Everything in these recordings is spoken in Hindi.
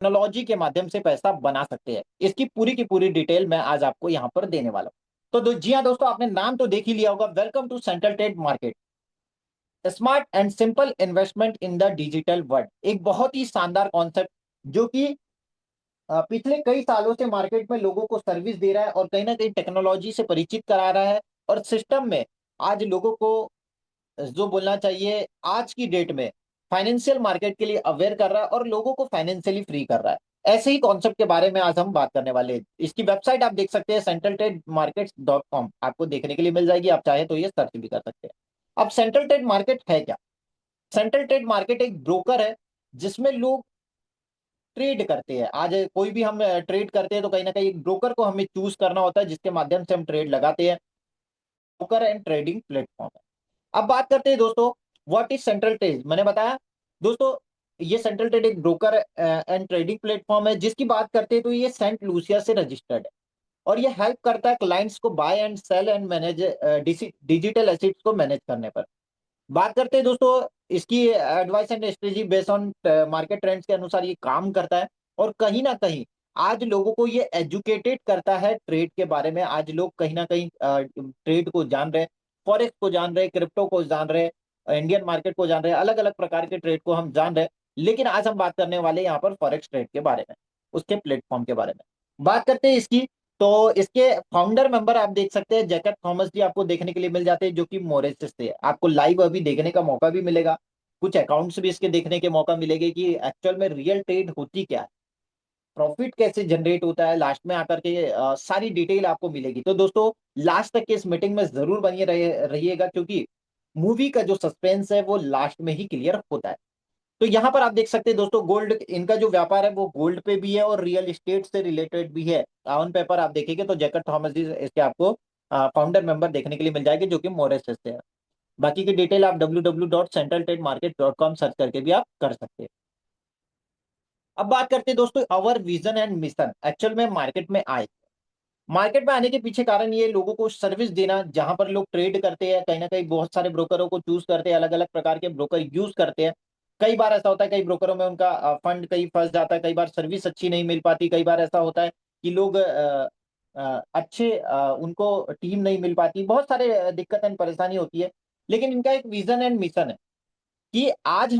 टेक्नोलॉजी के माध्यम से पैसा बना सकते हैं। इसकी पूरी की पूरी डिटेल मैं आज आपको यहाँ पर देने वाला हूँ। तो जी हाँ दोस्तों, आपने नाम तो देख ही लिया होगा, welcome to central trade market, smart and simple investment in the digital world. एक बहुत ही शानदार कॉन्सेप्ट जो कि पिछले कई सालों से मार्केट में लोगों को सर्विस दे रहा है और कहीं ना कहीं टेक्नोलॉजी से परिचित करा रहा है, और सिस्टम में आज लोगों को जो बोलना चाहिए आज की डेट में फाइनेंशियल मार्केट के लिए अवेयर कर रहा है और लोगों को फाइनेंशियली फ्री कर रहा है। ऐसे ही कॉन्सेप्ट के बारे में आज हम बात करने वाले हैं। इसकी वेबसाइट आप देख सकते हैं सेंट्रल ट्रेड मार्केट .com, आपको देखने के लिए मिल जाएगी। आप चाहे तो ये सर्च भी कर सकते हैं। अब सेंट्रल ट्रेड मार्केट है क्या? सेंट्रल ट्रेड मार्केट एक ब्रोकर है जिसमें लोग ट्रेड करते हैं। आज कोई भी हम ट्रेड करते हैं तो कहीं ना कहीं एक ब्रोकर को हमें चूज करना होता है जिसके माध्यम से हम ट्रेड लगाते हैं। ब्रोकर एंड ट्रेडिंग प्लेटफॉर्म है। अब बात करते हैं दोस्तों, व्हाट इज सेंट्रल ट्रेड। मैंने बताया दोस्तों, ये सेंट्रल ट्रेड एक ब्रोकर एंड ट्रेडिंग प्लेटफॉर्म है। जिसकी बात करते हैं तो ये सेंट लूसिया से रजिस्टर्ड है और ये हेल्प करता है क्लाइंट्स को buy and sell and manage digital assets को मैनेज करने पर। बात करते हैं दोस्तों, इसकी advice and strategy based on market trends के अनुसार ये काम करता है। और कहीं ना कहीं आज लोगों को ये एजुकेटेड करता है ट्रेड के बारे में। आज लोग कहीं ना कहीं ट्रेड को जान रहे हैं, फॉरेक्स को जान रहे हैं, क्रिप्टो को जान रहे हैं, इंडियन मार्केट को जान रहे हैं, अलग अलग प्रकार के ट्रेड को हम जान रहे हैं। लेकिन आज हम बात करने वाले हैं यहाँ पर फॉरेक्स ट्रेड के बारे में, उसके प्लेटफॉर्म के बारे में बात करते हैं इसकी। तो इसके फाउंडर मेंबर आप देख सकते हैं जैकब थॉमस जी, आपको देखने के लिए मिल जाते हैं, जो कि मॉरिशस से है। आपको लाइव अभी देखने का मौका भी मिलेगा, कुछ अकाउंट्स भी इसके देखने के मौका मिलेंगे कि एक्चुअल में रियल ट्रेड होती क्या है, प्रॉफिट कैसे जनरेट होता है। लास्ट में आकर के सारी डिटेल आपको मिलेगी। तो दोस्तों लास्ट तक के इस मीटिंग में जरूर बनिए रहिएगा, क्योंकि मूवी का जो सस्पेंस है वो लास्ट में ही क्लियर होता है। तो यहाँ पर आप देख सकते हैं दोस्तों, गोल्ड इनका जो व्यापार है वो गोल्ड पे भी है और रियल एस्टेट से रिलेटेड भी है। ऑन पेपर आप देखेंगे तो जैकब थॉमस जी इसके आपको फाउंडर मेंबर देखने के लिए मिल जाएंगे, जो कि मॉरिशस से है। बाकी की डिटेल आप www.centraltrademarket.com सर्च करके भी आप कर सकते हैं। अब बात करते हैं दोस्तों, अवर विजन एंड मिशन एक्चुअल में मार्केट में आए। मार्केट में आने के पीछे कारण ये लोगों को सर्विस देना, जहां पर लोग ट्रेड करते हैं। कहीं ना कहीं बहुत सारे ब्रोकरों को चूज करते हैं, अलग अलग प्रकार के ब्रोकर यूज करते हैं। कई बार ऐसा होता है कई ब्रोकरों में उनका फंड कहीं फंस जाता है, कई बार सर्विस अच्छी नहीं मिल पाती, कई बार ऐसा होता है कि लोग अच्छे उनको टीम नहीं मिल पाती, बहुत सारे दिक्कत एंड परेशानी होती है। लेकिन इनका एक विजन एंड मिशन है कि आज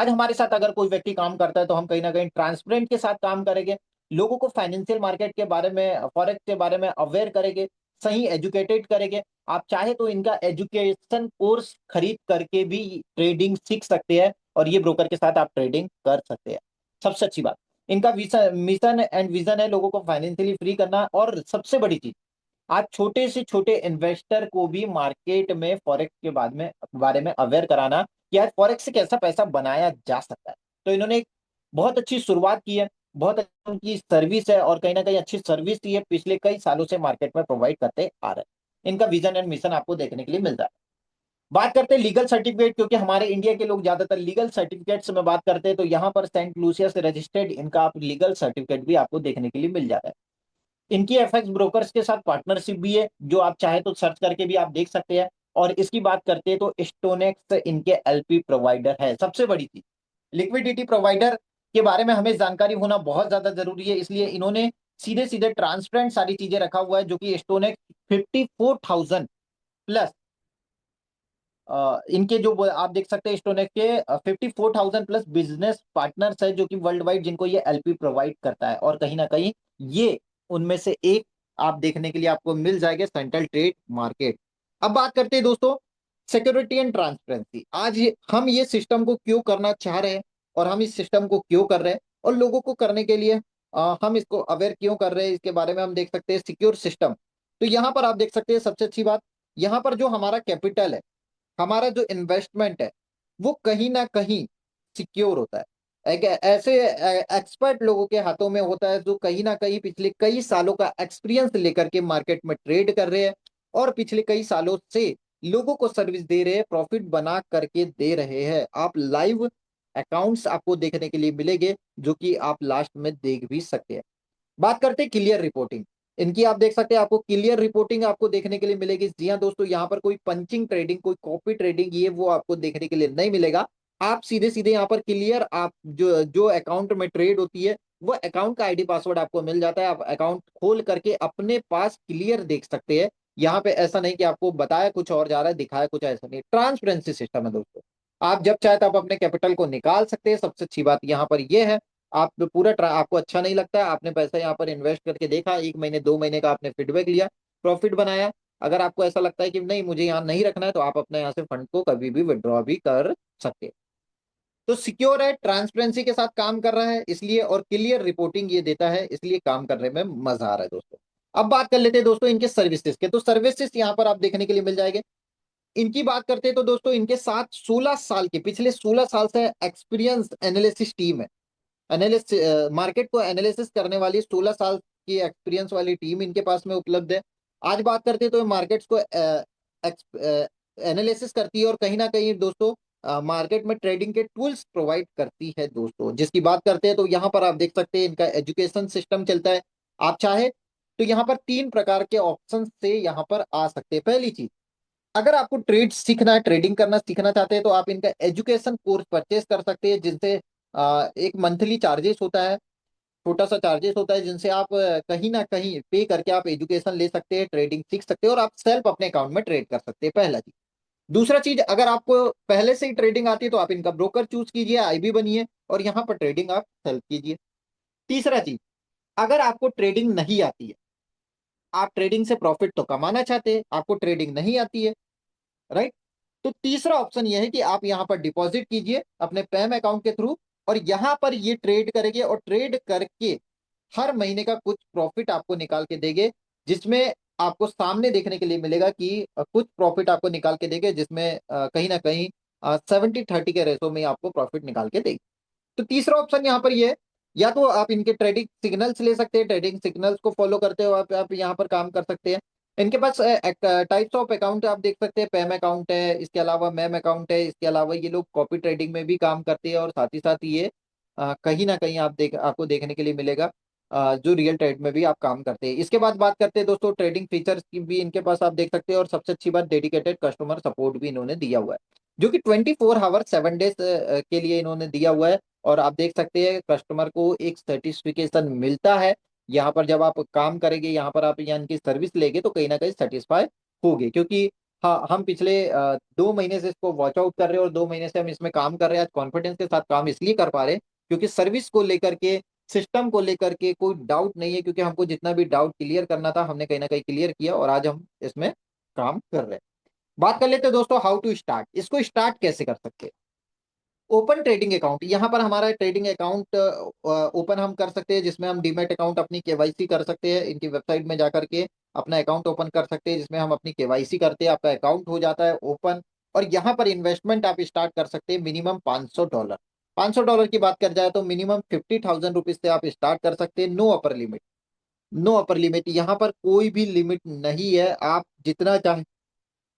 हमारे साथ अगर कोई व्यक्ति काम करता है तो हम कहीं ना कहीं ट्रांसपेरेंट के साथ काम करेंगे, लोगों को फाइनेंशियल मार्केट के बारे में, फॉरेक्स के बारे में अवेयर करेंगे, सही एजुकेटेड करेंगे। आप चाहे तो इनका एजुकेशन कोर्स खरीद करके भी ट्रेडिंग सीख सकते हैं और ये ब्रोकर के साथ आप ट्रेडिंग कर सकते हैं। सबसे अच्छी बात, इनका मिशन एंड विजन है लोगों को फाइनेंशियली फ्री करना। और सबसे बड़ी चीज, आज छोटे से छोटे इन्वेस्टर को भी मार्केट में फॉरेक्स के बारे में अवेयर कराना कि आज फॉरेक्स से कैसा पैसा बनाया जा सकता है। तो इन्होंने एक बहुत अच्छी शुरुआत की है, बहुत अच्छी उनकी सर्विस है और कहीं ना कहीं अच्छी सर्विस ये पिछले कई सालों से मार्केट में प्रोवाइड करते आ रहे हैं। इनका विजन एंड मिशन आपको देखने के लिए मिलता है। बात करते हैं लीगल सर्टिफिकेट, क्योंकि हमारे इंडिया के लोग ज्यादातर लीगल सर्टिफिकेट में बात करते हैं, तो यहाँ पर सेंट लूसिया से रजिस्टर्ड इनका आप लीगल सर्टिफिकेट भी आपको देखने के लिए मिल जाता है। इनकी एफएक्स ब्रोकर्स के साथ पार्टनरशिप भी है, जो आप चाहे तो सर्च करके भी आप देख सकते हैं। और इसकी बात करते हैं तो स्टोनेक्स इनके एलपी प्रोवाइडर है। सबसे बड़ी चीज, लिक्विडिटी प्रोवाइडर के बारे में हमें जानकारी होना बहुत ज्यादा जरूरी है, इसलिए इन्होंने सीधे सीधे ट्रांसपेरेंट सारी चीजें रखा हुआ है, जो कि स्टोनेक्स 54,000 प्लस इनके जो आप देख सकते हैं स्टोनेक्स के 54,000 प्लस बिजनेस पार्टनर्स है, जो कि वर्ल्ड वाइड जिनको ये एलपी प्रोवाइड करता है। और कहीं ना कहीं ये उनमें से एक आप देखने के लिए आपको मिल जाएगा, सेंट्रल ट्रेड मार्केट। अब बात करते हैं दोस्तों, सिक्योरिटी एंड ट्रांसपेरेंसी। आज हम ये सिस्टम को क्यों करना चाह रहे हैं और हम इस सिस्टम को क्यों कर रहे हैं और लोगों को करने के लिए हम इसको अवेयर क्यों कर रहे हैं, इसके बारे में हम देख सकते हैं। सिक्योर सिस्टम, तो यहाँ पर आप देख सकते हैं सबसे अच्छी बात, यहाँ पर जो हमारा कैपिटल है, हमारा जो इन्वेस्टमेंट है, वो कहीं ना कहीं सिक्योर होता है। एक ऐसे एक्सपर्ट लोगों के हाथों में होता है जो कहीं ना कहीं पिछले कई सालों का एक्सपीरियंस लेकर के मार्केट में ट्रेड कर रहे हैं और पिछले कई सालों से लोगों को सर्विस दे रहे हैं, प्रॉफिट बना करके दे रहे हैं। आप लाइव अकाउंट्स आपको देखने के लिए मिलेंगे, जो कि आप लास्ट में देख भी सकते हैं। बात करते हैं क्लियर रिपोर्टिंग, इनकी आप देख सकते हैं, आपको क्लियर रिपोर्टिंग आपको देखने के लिए मिलेगी। जी हाँ दोस्तों, यहाँ पर कोई पंचिंग ट्रेडिंग, कोई कॉपी ट्रेडिंग ये वो आपको देखने के लिए नहीं मिलेगा। आप सीधे सीधे यहाँ पर क्लियर, आप जो जो अकाउंट में ट्रेड होती है वो अकाउंट का आईडी पासवर्ड आपको मिल जाता है। आप अकाउंट खोल करके अपने पास क्लियर देख सकते हैं। यहाँ पे ऐसा नहीं कि आपको बताया कुछ और जा रहा है, दिखाया कुछ, ऐसा नहीं। ट्रांसपेरेंसी सिस्टम है दोस्तों। आप जब चाहे तब अपने कैपिटल को निकाल सकते हैं। सबसे अच्छी बात यहाँ पर यह है, आप आपको अच्छा नहीं लगता है, आपने पैसा यहाँ पर इन्वेस्ट करके देखा, 1 महीने 2 महीने का आपने फीडबैक लिया, प्रॉफिट बनाया। अगर आपको ऐसा लगता है कि नहीं मुझे यहाँ नहीं रखना है, तो आप अपने यहाँ से फंड को कभी भी विड्रॉ भी कर सकते हैं। तो सिक्योर है, ट्रांसपेरेंसी के साथ काम कर रहा है इसलिए, और क्लियर रिपोर्टिंग ये देता है, इसलिए काम करने में मजा आ रहा है दोस्तों। अब बात कर लेते हैं दोस्तों इनके सर्विसेज के। तो सर्विसेज यहाँ पर आप देखने के लिए मिल जाएंगे। इनकी बात करते हैं तो दोस्तों इनके साथ 16 साल के, पिछले 16 साल से एक्सपीरियंस एनालिसिस टीम है। एनालिस्ट मार्केट को एनालिसिस करने वाली 16 साल की एक्सपीरियंस वाली टीम इनके पास में उपलब्ध है। आज बात करते हैं तो मार्केट्स को एनालिसिस करती है, और कहीं ना कहीं दोस्तों मार्केट में ट्रेडिंग के टूल्स प्रोवाइड करती है दोस्तों। जिसकी बात करते हैं तो यहाँ पर आप देख सकते हैं इनका एजुकेशन सिस्टम चलता है। आप चाहे तो यहाँ पर 3 प्रकार के ऑप्शन से यहाँ पर आ सकते हैं। पहली चीज, अगर आपको ट्रेड सीखना है, ट्रेडिंग करना सीखना चाहते हैं, तो आप इनका एजुकेशन कोर्स परचेज कर सकते हैं, जिनसे एक मंथली चार्जेस होता है, छोटा सा चार्जेस होता है, जिनसे आप कहीं ना कहीं पे करके आप एजुकेशन ले सकते हैं, ट्रेडिंग सीख सकते हैं, और आप सेल्फ अपने अकाउंट में ट्रेड कर सकते हैं। पहला चीज। दूसरा चीज, अगर आपको पहले से ही ट्रेडिंग आती है तो आप इनका ब्रोकर चूज कीजिए, आईबी बनिए, और यहाँ पर ट्रेडिंग आप सेल्फ कीजिए। तीसरा चीज, अगर आपको ट्रेडिंग नहीं आती है, आप ट्रेडिंग से प्रॉफिट तो कमाना चाहते हैं, आपको ट्रेडिंग नहीं आती है, राइट, तो तीसरा ऑप्शन यह है कि आप यहां पर डिपॉजिट कीजिए अपने पैम अकाउंट के थ्रू, और यहां पर ये ट्रेड करेंगे, और ट्रेड करके हर महीने का कुछ प्रॉफिट आपको निकाल के देंगे, जिसमें आपको सामने देखने के लिए मिलेगा कि कुछ प्रॉफिट आपको निकाल के देंगे, जिसमें कहीं ना कहीं 70-30 के रेशो में आपको प्रॉफिट निकाल के देंगे। तो तीसरा ऑप्शन यहाँ पर ये है, या तो आप इनके ट्रेडिंग सिग्नल्स ले सकते हैं, ट्रेडिंग सिग्नल्स को फॉलो करते हो आप यहाँ पर काम कर सकते हैं। इनके पास टाइप्स ऑफ अकाउंट आप देख सकते हैं, पैम अकाउंट है, इसके अलावा मैम अकाउंट है, इसके अलावा ये लोग कॉपी ट्रेडिंग में भी काम करते हैं, और साथ ही साथ ये कहीं ना कहीं आपको देखने के लिए मिलेगा जो रियल ट्रेड में भी आप काम करते हैं। इसके बाद बात करते हैं दोस्तों ट्रेडिंग फीचर्स की भी इनके पास आप देख सकते हैं, और सबसे अच्छी बात, डेडिकेटेड कस्टमर सपोर्ट भी इन्होंने दिया हुआ है, जो कि 24 आवर 7 डेज के लिए इन्होंने दिया हुआ है। और आप देख सकते हैं कस्टमर को एक सर्टिफिकेशन मिलता है। यहाँ पर जब आप काम करेंगे, यहाँ पर आप यहाँ इनकी सर्विस लेंगे, तो कहीं ना कहीं सेटिस्फाई होगे, क्योंकि हाँ, हम पिछले 2 महीने से इसको वॉच आउट कर रहे हैं, और 2 महीने से हम इसमें काम कर रहे हैं। आज कॉन्फिडेंस के साथ काम इसलिए कर पा रहे हैं क्योंकि सर्विस को लेकर के, सिस्टम को लेकर के कोई डाउट नहीं है, क्योंकि हमको जितना भी डाउट क्लियर करना था हमने कहीं ना कहीं क्लियर किया, और आज हम इसमें काम कर रहे हैं। बात कर लेते हैं दोस्तों हाउ टू स्टार्ट, इसको स्टार्ट कैसे कर सकते हैं। ओपन ट्रेडिंग अकाउंट, यहाँ पर हमारा ट्रेडिंग अकाउंट ओपन हम कर सकते हैं, जिसमें हम डीमैट अकाउंट अपनी केवाईसी कर सकते हैं। इनकी वेबसाइट में जाकर के अपना अकाउंट ओपन कर सकते हैं, जिसमें हम अपनी केवाईसी करते हैं, आपका अकाउंट हो जाता है ओपन। और यहाँ पर इन्वेस्टमेंट आप स्टार्ट कर सकते हैं मिनिमम $500। $500 की बात कर जाए तो मिनिमम ₹50,000 से आप स्टार्ट कर सकते हैं। No upper limit, no upper limit, यहाँ पर कोई भी लिमिट नहीं है, आप जितना चाहे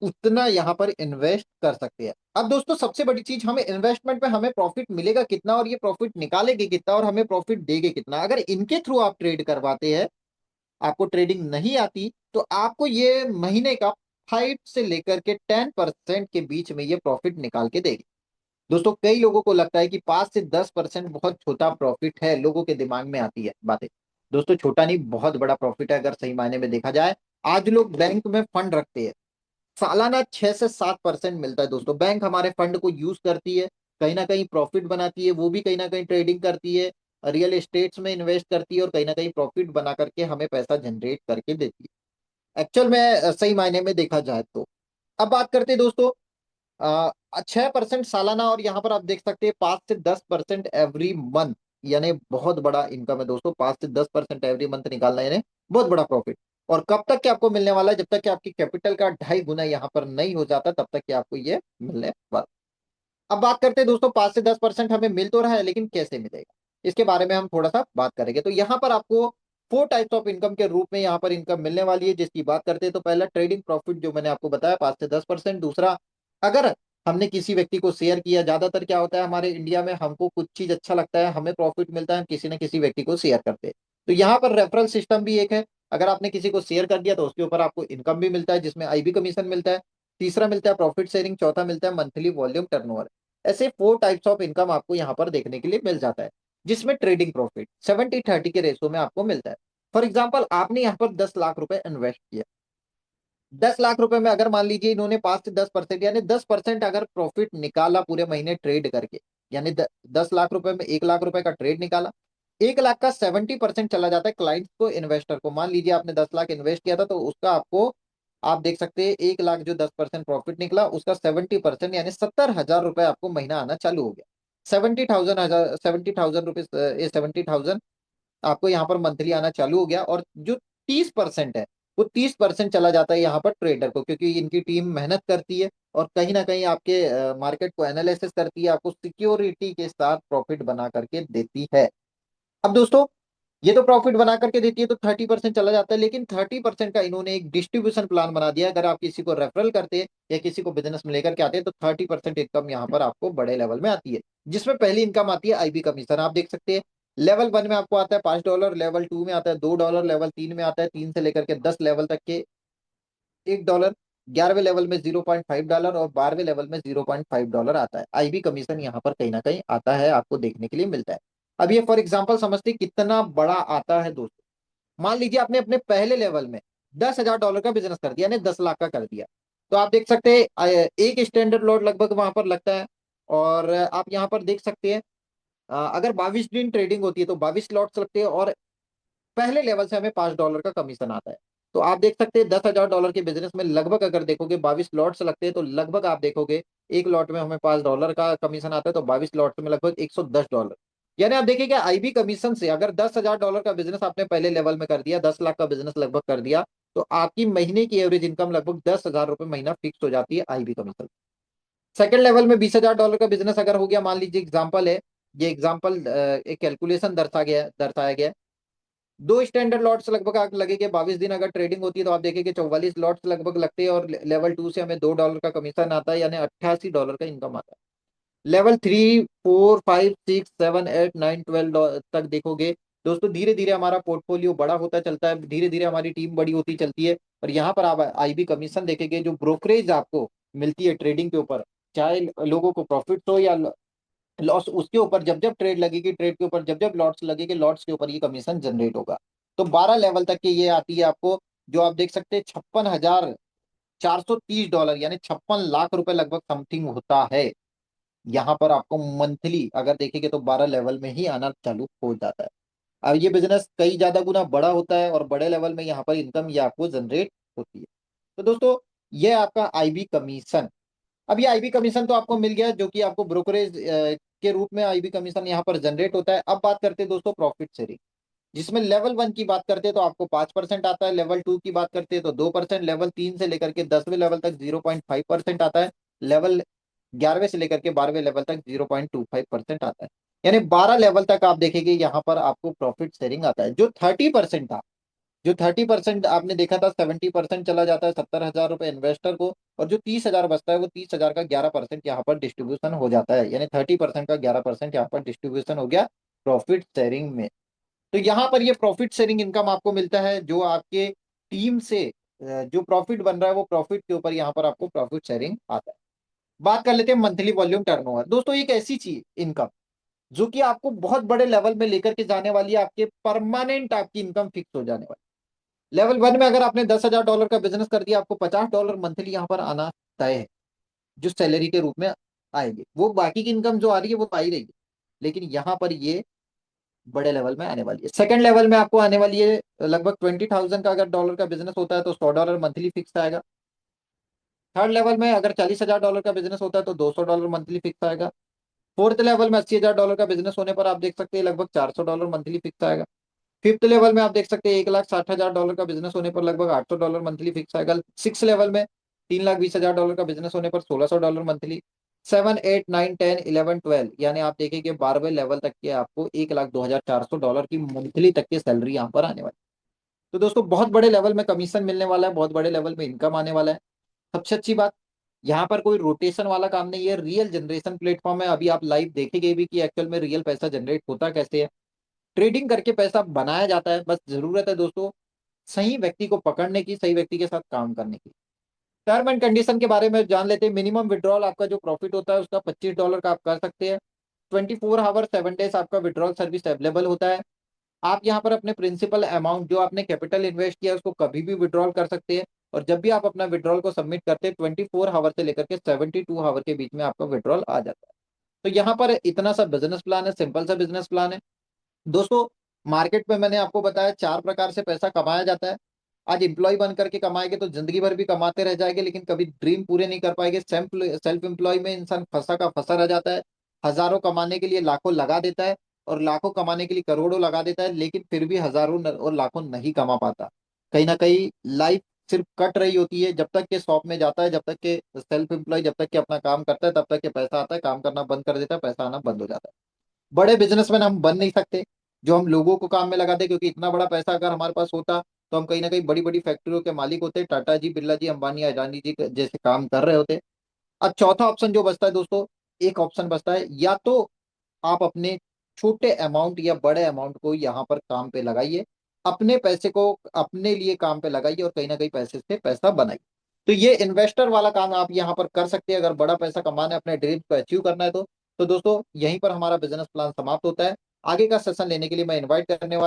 उतना यहाँ पर इन्वेस्ट कर सकते हैं। अब दोस्तों सबसे बड़ी चीज, हमें इन्वेस्टमेंट पे हमें प्रॉफिट मिलेगा कितना, और ये प्रॉफिट निकालेगी कितना, और हमें प्रॉफिट देगी कितना। अगर इनके थ्रू आप ट्रेड करवाते हैं, आपको ट्रेडिंग नहीं आती, तो आपको ये महीने का 5 से लेकर के 10% के बीच में ये प्रॉफिट निकाल के देगी। दोस्तों कई लोगों को लगता है कि 5 से 10% बहुत छोटा प्रॉफिट है, लोगों के दिमाग में आती है बातें। दोस्तों छोटा नहीं, बहुत बड़ा प्रॉफिट है अगर सही मायने में देखा जाए। आज लोग बैंक में फंड रखते हैं, सालाना 6 से 7% मिलता है दोस्तों। बैंक हमारे फंड को यूज करती है, कहीं ना कहीं प्रॉफिट बनाती है, वो भी कहीं ना कहीं ट्रेडिंग करती है, रियल एस्टेट्स में इन्वेस्ट करती है, और कहीं ना कहीं प्रॉफिट बना करके हमें पैसा जनरेट करके देती है एक्चुअल में, सही मायने में देखा जाए तो। अब बात करते हैं दोस्तों 6% सालाना, और यहाँ पर आप देख सकते हैं 5 से 10% एवरी मंथ, यानी बहुत बड़ा इनकम है दोस्तों। 5 से 10% एवरी मंथ निकालना यानी बहुत बड़ा प्रॉफिट। और कब तक के आपको मिलने वाला है, जब तक कि आपकी कैपिटल का 2.5 गुना यहाँ पर नहीं हो जाता, तब तक कि आपको ये मिलने वाला। अब बात करते हैं दोस्तों 5 से 10% हमें मिल तो रहा है, लेकिन कैसे मिलेगा, इसके बारे में हम थोड़ा सा बात करेंगे। तो यहाँ पर आपको 4 टाइप्स ऑफ इनकम के रूप में यहाँ पर इनकम मिलने वाली है, जिसकी बात करते हैं तो पहला ट्रेडिंग प्रॉफिट, जो मैंने आपको बताया 5 से 10%। दूसरा, अगर हमने किसी व्यक्ति को शेयर किया, ज्यादातर क्या होता है हमारे इंडिया में, हमको कुछ चीज अच्छा लगता है, हमें प्रॉफिट मिलता है, हम किसी न किसी व्यक्ति को शेयर करते हैं। तो यहाँ पर रेफरल सिस्टम भी एक है, अगर आपने किसी को शेयर कर दिया तो उसके ऊपर आपको इनकम भी मिलता है, जिसमें आईबी कमीशन मिलता है। तीसरा मिलता है प्रॉफिट शेयरिंग, चौथा मिलता है मंथली वॉल्यूम टर्नओवर। ऐसे 4 टाइप्स ऑफ इनकम आपको यहाँ पर देखने के लिए मिल जाता है, जिसमें ट्रेडिंग प्रॉफिट 70-30 के रेशो में आपको मिलता है। फॉर एग्जाम्पल आपने यहाँ पर 10 लाख रुपए इन्वेस्ट किया, 10 लाख रुपए में अगर मान लीजिए इन्होंने 5 से 10% यानी 10% अगर प्रॉफिट निकाला पूरे महीने ट्रेड करके, यानी 10 लाख रुपए में 1 लाख रुपए का ट्रेड निकाला, 1 लाख का 70% चला जाता है क्लाइंट को, इन्वेस्टर को। मान लीजिए आपने 10 लाख इन्वेस्ट किया था तो उसका आपको, आप देख सकते हैं 1 लाख जो 10% प्रॉफिट निकला उसका 70% यानी 70,000 रुपए आपको महीना आना चालू हो गया। 70,000 आपको यहाँ पर मंथली आना चालू हो गया। और जो 30% है वो 30% चला जाता है यहाँ पर ट्रेडर को, क्योंकि इनकी टीम मेहनत करती है और कहीं ना कहीं आपके मार्केट को एनालिसिस करती है, आपको सिक्योरिटी के साथ प्रॉफिट बना करके देती है। अब दोस्तों ये तो प्रॉफिट बना करके देती है तो 30% चला जाता है, लेकिन 30% का इन्होंने एक डिस्ट्रीब्यूशन प्लान बना दिया। अगर आप किसी को रेफरल करते हैं या किसी को बिजनेस में लेकर के आते हैं तो 30% इनकम यहाँ पर आपको बड़े लेवल में आती है, जिसमें पहली इनकम आती है आईबी कमीशन। आप देख सकते हैं लेवल 1 में आपको आता है $5, लेवल 2 में आता है $2, लेवल 3 में आता है 3 से लेकर के 10 लेवल तक के $1, 11वें लेवल में $0.5 और 12वें लेवल में $0.5 आता है। आईबी कमीशन यहाँ पर कहीं ना कहीं आता है, आपको देखने के लिए मिलता है। अब ये फॉर एग्जाम्पल समझते कितना बड़ा आता है दोस्तों। मान लीजिए आपने अपने पहले लेवल में $10,000 का बिजनेस कर दिया, यानी 10 लाख का कर दिया, तो आप देख सकते हैं एक स्टैंडर्ड लॉट लगभग वहां पर लगता है। और आप यहाँ पर देख सकते हैं अगर 22 दिन ट्रेडिंग होती है तो 22 लॉट्स लगते हैं और पहले लेवल से हमें $5 का कमीशन आता है। तो आप देख सकते हैं $10,000 के बिजनेस में लगभग अगर देखोगे 22 लॉट्स लगते हैं तो लगभग आप देखोगे एक लॉट में हमें $5 का कमीशन आता है, तो 22 लॉट्स में लगभग $110। यानी आप देखिए कि आईबी कमीशन से अगर $10,000 का बिजनेस आपने पहले लेवल में कर दिया, 10 लाख का बिजनेस लगभग कर दिया, तो आपकी महीने की एवरेज इनकम लगभग $10,000 महीना फिक्स हो जाती है आईबी कमीशन। सेकंड लेवल में $20,000 का बिजनेस अगर हो गया, मान लीजिए एग्जाम्पल है, ये एग्जाम्पल एक कैलकुलेशन दर्शाया गया। दो स्टैंडर्ड लॉट्स लगभग आग लगेंगे, 22 दिन अगर ट्रेडिंग होती है तो आप देखेंगे 44 लॉट्स लगभग लगते हैं और लेवल 2 से हमें $2 का कमीशन आता है, यानी $88 का इनकम आता है। लेवल 3, 4, 5, 6, 7, 8, 9, 12 तक देखोगे दोस्तों, धीरे धीरे हमारा पोर्टफोलियो बड़ा होता चलता है, धीरे धीरे हमारी टीम बड़ी होती चलती है। और यहाँ पर आप आईबी कमीशन देखेंगे, जो ब्रोकरेज आपको मिलती है ट्रेडिंग के ऊपर, चाहे लोगों को प्रॉफिट हो या लॉस, उसके ऊपर जब जब ट्रेड लगेगी, ट्रेड के ऊपर जब जब लॉट्स लगेगी, लॉट्स के ऊपर ये कमीशन जनरेट होगा। तो 12 लेवल तक की ये आती है आपको, जो आप देख सकते हैं $56,430 यानी 56 लाख रुपए लगभग समथिंग होता है। यहाँ पर आपको मंथली अगर देखेंगे तो 12 लेवल में ही आना चालू हो जाता है। अब ये बिजनेस कई ज्यादा गुना बड़ा होता है और बड़े लेवल में यहाँ पर इनकम ये आपको जनरेट होती है। तो दोस्तों ये आपका आईबी कमीशन। अब ये आईबी कमीशन तो आपको मिल गया, जो कि आपको ब्रोकरेज के रूप में आईबी कमीशन यहाँ पर जनरेट होता है। अब बात करते हैं दोस्तों प्रॉफिट शेयरिंग, जिसमें लेवल 1 की बात करते हैं तो आपको 5% आता है, लेवल 2 की बात करते हैं तो 2%, लेवल 3 से लेकर के 10वें लेवल तक 0.5% आता है, लेवल 11वें से लेकर के 12वें लेवल तक 0.25% आता है। यानी 12 लेवल तक आप देखेंगे यहाँ पर आपको प्रॉफिट शेयरिंग आता है। जो 30% आपने देखा था, 70% चला जाता है 70,000 रुपए इन्वेस्टर को, और जो 30,000 बचता है वो 30,000 का 11% यहाँ पर डिस्ट्रीब्यूशन हो जाता है, यानी 30% का 11% यहाँ पर डिस्ट्रीब्यूशन हो गया प्रॉफिट शेयरिंग में। तो यहाँ पर ये प्रॉफिट शेयरिंग इनकम आपको मिलता है, जो आपके टीम से जो प्रॉफिट बन रहा है वो प्रॉफिट के ऊपर यहाँ पर आपको प्रॉफिट शेयरिंग आता है। बात कर लेते हैं मंथली वॉल्यूम टर्नओवर। दोस्तों एक ऐसी चीज इनकम जो कि आपको बहुत बड़े लेवल में लेकर के जाने वाली है, आपके परमानेंट आपकी इनकम फिक्स हो जाने वाली। लेवल 1 में अगर आपने $10,000 का बिजनेस कर दिया, आपको $50 मंथली यहाँ पर आना तय है, जो सैलरी के रूप में आएगी। वो बाकी की इनकम जो आ रही है वो तो आ ही रही है, लेकिन यहाँ पर ये बड़े लेवल में आने वाली है। सेकंड लेवल में आपको आने वाली है लगभग 20,000 का अगर डॉलर का बिजनेस होता है तो $100 मंथली फिक्स आएगा। थर्ड लेवल में अगर $40,000 का बिजनेस होता है तो $200 मंथली फिक्स आएगा। फोर्थ लेवल में $80,000 का बिजनेस होने पर आप देख सकते हैं लगभग $400 मंथली फिक्स आएगा। फिफ्थ लेवल में आप देख सकते हैं $1,60,000 का बिजनेस होने पर लगभग $800 मंथली फिक्स आएगा। सिक्स लेवल में $3,20,000 का बिजनेस होने पर $1,600 मंथली। 7, 8, 9, 10, 11, 12 यानी आप देखेंगे 12वें लेवल तक के आपको $1,02,400 की मंथली तक की सैलरी यहाँ पर आने वाली। तो दोस्तों बहुत बड़े लेवल में कमीशन मिलने वाला है, बहुत बड़े लेवल में इनकम आने वाला है। सबसे अच्छी बात, यहाँ पर कोई रोटेशन वाला काम नहीं है, रियल जनरेशन प्लेटफॉर्म है। अभी आप लाइव देखेंगे भी कि एक्चुअल में रियल पैसा जनरेट होता कैसे है, ट्रेडिंग करके पैसा बनाया जाता है। बस जरूरत है दोस्तों सही व्यक्ति को पकड़ने की, सही व्यक्ति के साथ काम करने की। टर्म एंड कंडीशन के बारे में जान लेते हैं। मिनिमम विड्रॉल आपका जो प्रॉफिट होता है उसका $25 का आप कर सकते हैं। 24 आवर 7 डेज आपका विड्रॉल सर्विस अवेलेबल होता है। आप यहाँ पर अपने प्रिंसिपल अमाउंट जो आपने कैपिटल इन्वेस्ट किया है उसको कभी भी विड्रॉल कर सकते हैं। और जब भी आप अपना विड्रॉल को सबमिट करते हैं 24 आवर से लेकर के 72 आवर के बीच में आपका विड्रॉल आ जाता है। तो यहाँ पर इतना सा बिजनेस प्लान है, सिंपल सा बिजनेस प्लान है दोस्तों। मार्केट में मैंने आपको बताया 4 प्रकार से पैसा कमाया जाता है। आज एम्प्लॉय बन करके कमाएंगे तो जिंदगी भर भी कमाते रह जाएंगे, लेकिन कभी ड्रीम पूरे नहीं कर पाएंगे। सेल्फ एम्प्लॉय में इंसान फंसा का फंसा रह जाता है। हजारों कमाने के लिए लाखों लगा देता है, और लाखों कमाने के लिए करोड़ों लगा देता है, लेकिन फिर भी हजारों और लाखों नहीं कमा पाता। कहीं ना कहीं लाइफ सिर्फ कट रही होती है। जब तक के शॉप में जाता है, जब तक के सेल्फ एम्प्लॉय, जब तक के अपना काम करता है, तब तक के पैसा आता है। काम करना बंद कर देता है, पैसा आना बंद हो जाता है। बड़े बिजनेसमैन हम बन नहीं सकते जो हम लोगों को काम में लगा दे, क्योंकि इतना बड़ा पैसा अगर हमारे पास होता तो हम कहीं ना कहीं बड़ी बड़ी फैक्ट्रियों के मालिक होते, टाटा जी, बिरला जी, अंबानी, अडानी जी जैसे काम कर रहे होते। अब चौथा ऑप्शन जो बचता है दोस्तों, एक ऑप्शन बचता है, या तो आप अपने छोटे अमाउंट या बड़े अमाउंट को यहाँ पर काम पे लगाइए, अपने पैसे को अपने लिए काम पे लगाइए और कहीं ना कहीं पैसे से पैसा बनाइए। तो ये इन्वेस्टर वाला काम आप यहाँ पर कर सकते हैं अगर बड़ा पैसा कमाना है, अपने ड्रीम को अचीव करना है तो। दोस्तों यहीं पर हमारा बिजनेस प्लान समाप्त होता है। आगे का सेशन लेने के लिए मैं इन्वाइट करने वाला